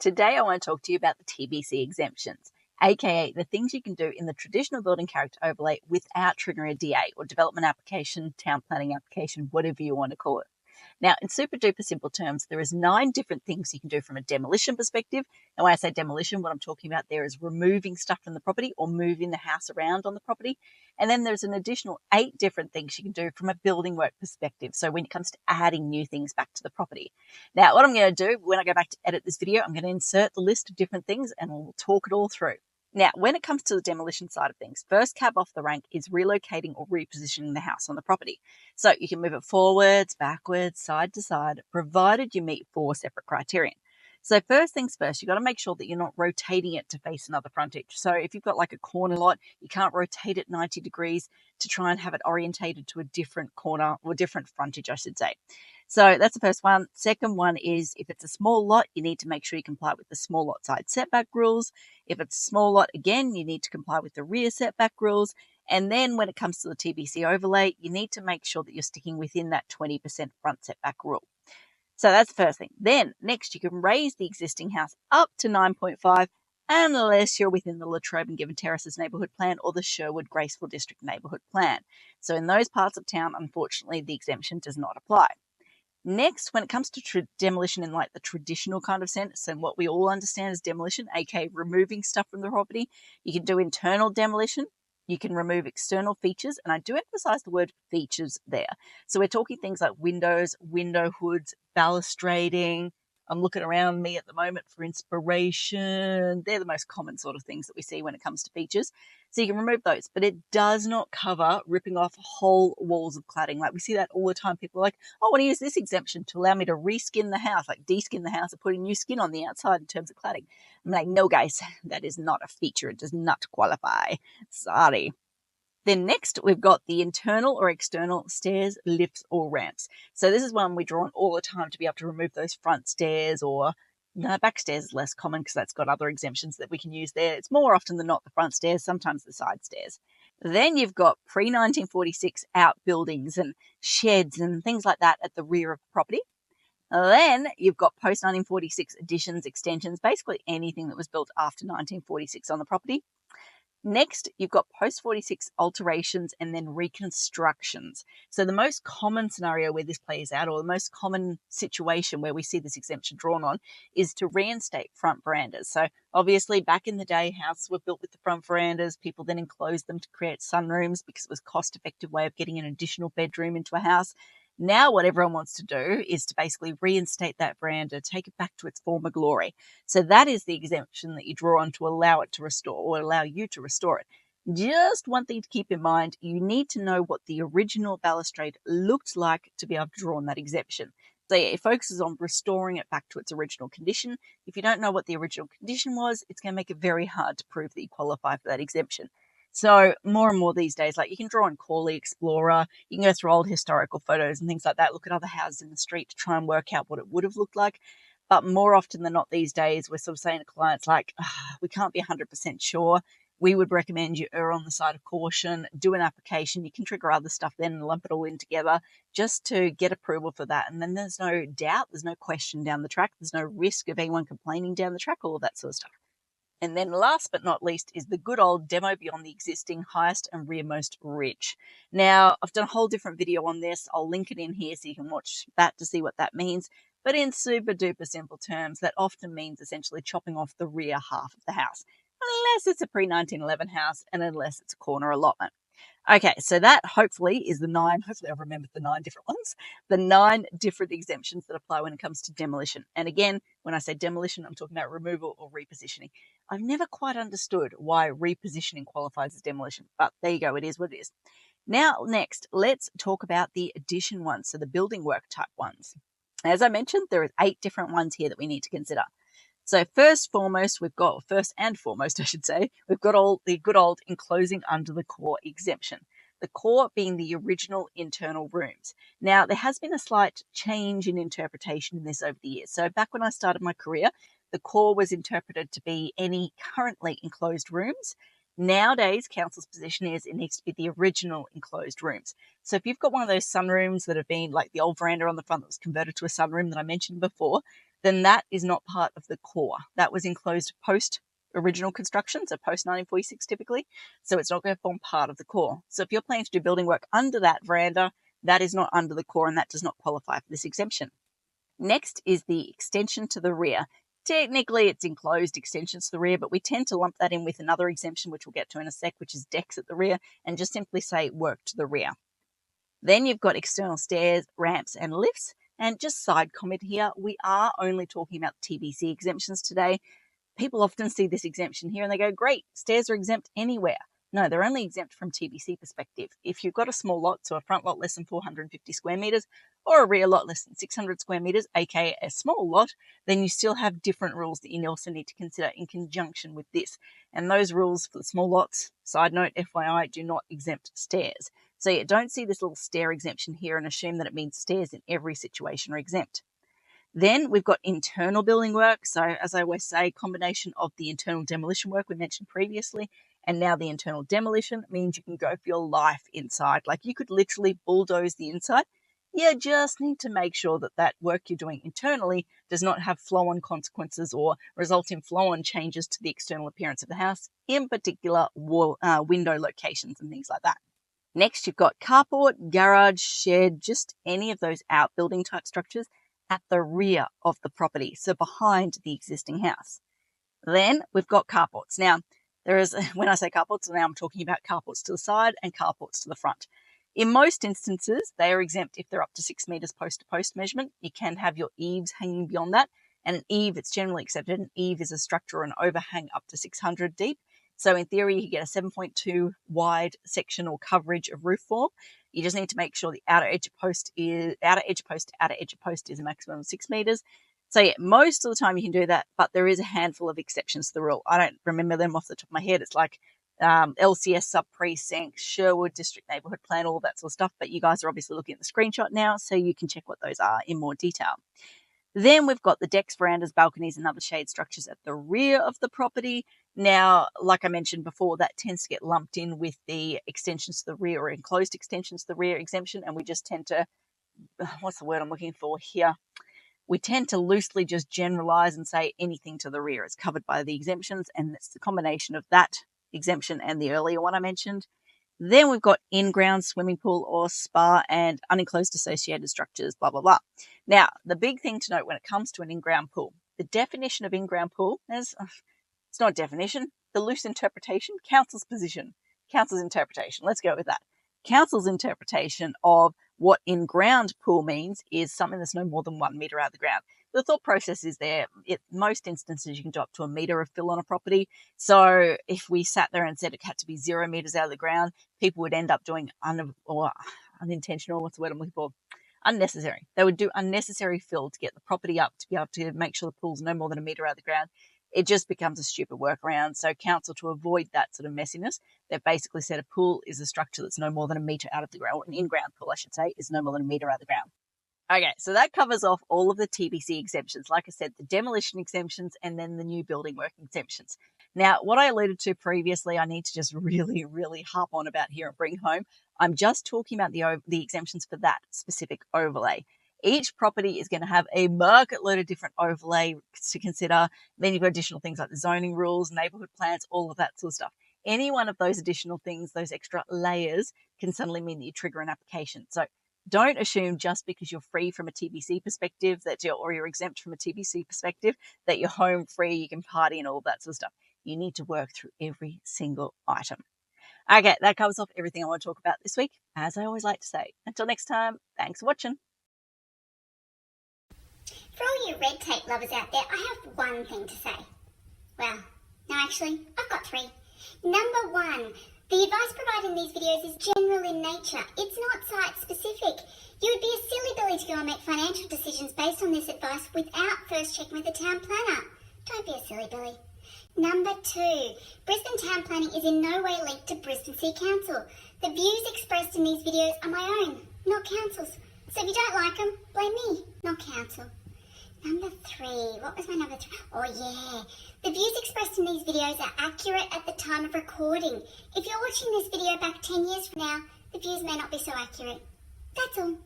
Today I want to talk to you about the TBC exemptions, aka the things you can do in the traditional building character overlay without triggering a DA or development application, town planning application, whatever you want to call it. Now, in super duper simple terms, there is 9 different things you can do from a demolition perspective. And when I say demolition, what I'm talking about there is removing stuff from the property or moving the house around on the property. And then there's an additional 8 different things you can do from a building work perspective. So when it comes to adding new things back to the property. Now, what I'm going to do when I go back to edit this video, I'm going to insert the list of different things and we'll talk it all through. Now, when it comes to the demolition side of things, first cab off the rank is relocating or repositioning the house on the property. So you can move it forwards, backwards, side to side, provided you meet 4 separate criterion. So first things first, you've got to make sure that you're not rotating it to face another frontage. So if you've got like a corner lot, you can't rotate it 90 degrees to try and have it orientated to a different corner or different frontage, I should say. So that's the first one. Second one is if it's a small lot, you need to make sure you comply with the small lot side setback rules. If it's a small lot, again, you need to comply with the rear setback rules. And then when it comes to the TBC overlay, you need to make sure that you're sticking within that 20% front setback rule. So that's the first thing. Then next, you can raise the existing house up to 9.5 unless you're within the Latrobe and Given Terraces neighbourhood plan or the Sherwood Graceful District neighbourhood plan. So in those parts of town, unfortunately, the exemption does not apply. Next, when it comes to demolition in like the traditional kind of sense and what we all understand as demolition, aka removing stuff from the property, you can do internal demolition. You can remove external features, and I do emphasize the word features there. So we're talking things like windows, window hoods, balustrading. I'm looking around me at the moment for inspiration. They're the most common sort of things that we see when it comes to features. So you can remove those, but it does not cover ripping off whole walls of cladding. Like we see that all the time. People are like, oh, I want to use this exemption to allow me to reskin the house, like deskin the house and put a new skin on the outside in terms of cladding. I'm like, no, guys, that is not a feature. It does not qualify. Sorry. Then next, we've got the internal or external stairs, lifts, or ramps. So this is one we draw on all the time to be able to remove those front stairs or back stairs is less common because that's got other exemptions that we can use there. It's more often than not the front stairs, sometimes the side stairs. Then you've got pre-1946 outbuildings and sheds and things like that at the rear of the property. Then you've got post-1946 additions, extensions, basically anything that was built after 1946 on the property. Next, you've got post-46 alterations and then reconstructions. So the most common scenario where this plays out, or the most common situation where we see this exemption drawn on, is to reinstate front verandas. So obviously back in the day, houses were built with the front verandas. People then enclosed them to create sunrooms because it was a cost-effective way of getting an additional bedroom into a house. Now what everyone wants to do is to basically reinstate that veranda, take it back to its former glory. So that is the exemption that you draw on to allow it to restore or allow you to restore it. Just one thing to keep in mind, you need to know what the original balustrade looked like to be able to draw on that exemption. So yeah, it focuses on restoring it back to its original condition. If you don't know what the original condition was, it's going to make it very hard to prove that you qualify for that exemption. So more and more these days, like you can draw on Corley Explorer, you can go through old historical photos and things like that, look at other houses in the street to try and work out what it would have looked like. But more often than not these days, we're sort of saying to clients like, we can't be 100% sure. We would recommend you err on the side of caution, do an application. You can trigger other stuff then and lump it all in together just to get approval for that. And then there's no doubt, there's no question down the track. There's no risk of anyone complaining down the track, all of that sort of stuff. And then last but not least is the good old demo beyond the existing highest and rearmost ridge. Now, I've done a whole different video on this. I'll link it in here so you can watch that to see what that means. But in super duper simple terms, that often means essentially chopping off the rear half of the house, unless it's a pre-1911 house and unless it's a corner allotment. Okay, so that hopefully is the 9, hopefully I've remembered the 9 different ones, the 9 different exemptions that apply when it comes to demolition. And again, when I say demolition, I'm talking about removal or repositioning. I've never quite understood why repositioning qualifies as demolition, but there you go, it is what it is. Now, next, let's talk about the addition ones, so the building work type ones. As I mentioned, there are 8 different ones here that we need to consider. So first and foremost, I should say, we've got all the good old enclosing under the core exemption. The core being the original internal rooms. Now, there has been a slight change in interpretation in this over the years. So back when I started my career, the core was interpreted to be any currently enclosed rooms. Nowadays, council's position is it needs to be the original enclosed rooms. So if you've got one of those sunrooms that have been like the old veranda on the front that was converted to a sunroom that I mentioned before, then that is not part of the core. That was enclosed post original construction, so post 1946 typically, so it's not going to form part of the core. So if you're planning to do building work under that veranda, that is not under the core and that does not qualify for this exemption. Next is the extension to the rear. Technically, it's enclosed extensions to the rear, but we tend to lump that in with another exemption, which we'll get to in a sec, which is decks at the rear, and just simply say work to the rear. Then you've got external stairs, ramps, and lifts. And just side comment here, we are only talking about TBC exemptions today. People often see this exemption here and they go, great, stairs are exempt anywhere. No, they're only exempt from TBC perspective. If you've got a small lot, so a front lot less than 450 square metres, or a rear lot less than 600 square metres, aka a small lot, then you still have different rules that you also need to consider in conjunction with this. And those rules for the small lots, side note, FYI, do not exempt stairs. So you don't see this little stair exemption here and assume that it means stairs in every situation are exempt. Then we've got internal building work. So as I always say, combination of the internal demolition work we mentioned previously and now the internal demolition means you can go for your life inside. Like you could literally bulldoze the inside. You just need to make sure that that work you're doing internally does not have flow-on consequences or result in flow-on changes to the external appearance of the house, in particular window locations and things like that. Next, you've got carport, garage, shed, just any of those outbuilding type structures at the rear of the property, so behind the existing house. Then we've got carports. Now, when I say carports, now I'm talking about carports to the side and carports to the front. In most instances, they are exempt if they're up to 6 metres post-to-post measurement. You can have your eaves hanging beyond that, and an eave, it's generally accepted. An eave is a structure or an overhang up to 600 deep. So in theory, you get a 7.2 wide section or coverage of roof form. You just need to make sure the outer edge of post is a maximum of 6 metres. So yeah, most of the time you can do that, but there is a handful of exceptions to the rule. I don't remember them off the top of my head. It's like LCS sub precinct, Sherwood district neighbourhood plan, all that sort of stuff. But you guys are obviously looking at the screenshot now, so you can check what those are in more detail. Then we've got the decks, verandas, balconies, and other shade structures at the rear of the property. Now, like I mentioned before, that tends to get lumped in with the extensions to the rear or enclosed extensions to the rear exemption, and we just tend to, what's the word I'm looking for here? We tend to loosely just generalize and say anything to the rear is covered by the exemptions, and it's the combination of that exemption and the earlier one I mentioned. Then we've got in-ground swimming pool or spa and unenclosed associated structures, blah, blah, blah. Now, the big thing to note when it comes to an in-ground pool, the definition of in-ground pool is, it's not a definition, the loose interpretation, council's interpretation. Let's go with that. Council's interpretation of what in-ground pool means is something that's no more than 1 metre out of the ground. The thought process is there. In most instances, you can do up to 1 metre of fill on a property. So if we sat there and said it had to be 0 metres out of the ground, people would end up doing unintentional, what's the word I'm looking for? Unnecessary. They would do unnecessary fill to get the property up to be able to make sure the pool's no more than 1 metre out of the ground. It just becomes a stupid workaround. So council, to avoid that sort of messiness, they've basically said a pool is a structure that's no more than 1 metre out of the ground, or an in-ground pool, I should say, is no more than 1 metre out of the ground. Okay, so that covers off all of the TBC exemptions. Like I said, the demolition exemptions and then the new building work exemptions. Now, what I alluded to previously, I need to just really, really harp on about here and bring home. I'm just talking about the exemptions for that specific overlay. Each property is going to have a market load of different overlay to consider. Then you've got additional things like the zoning rules, neighbourhood plans, all of that sort of stuff. Any one of those additional things, those extra layers, can suddenly mean that you trigger an application. So don't assume just because you're free from a TBC perspective or you're exempt from a TBC perspective that you're home free, you can party and all that sort of stuff. You need to work through every single item. Okay, that covers off everything I want to talk about this week. As I always like to say, until next time, thanks for watching. For all you red tape lovers out there, I have one thing to say. Well, no, actually, I've got 3. Number 1, the advice provided in these videos is general in nature. It's not site specific. You would be a silly Billy to go and make financial decisions based on this advice without first checking with the town planner. Don't be a silly Billy. Number 2, Brisbane town planning is in no way linked to Brisbane City Council. The views expressed in these videos are my own, not council's. So if you don't like them, blame me, not council. Number 3, what was my number 3? Oh yeah, the views expressed in these videos are accurate at the time of recording. If you're watching this video back 10 years from now, the views may not be so accurate. That's all.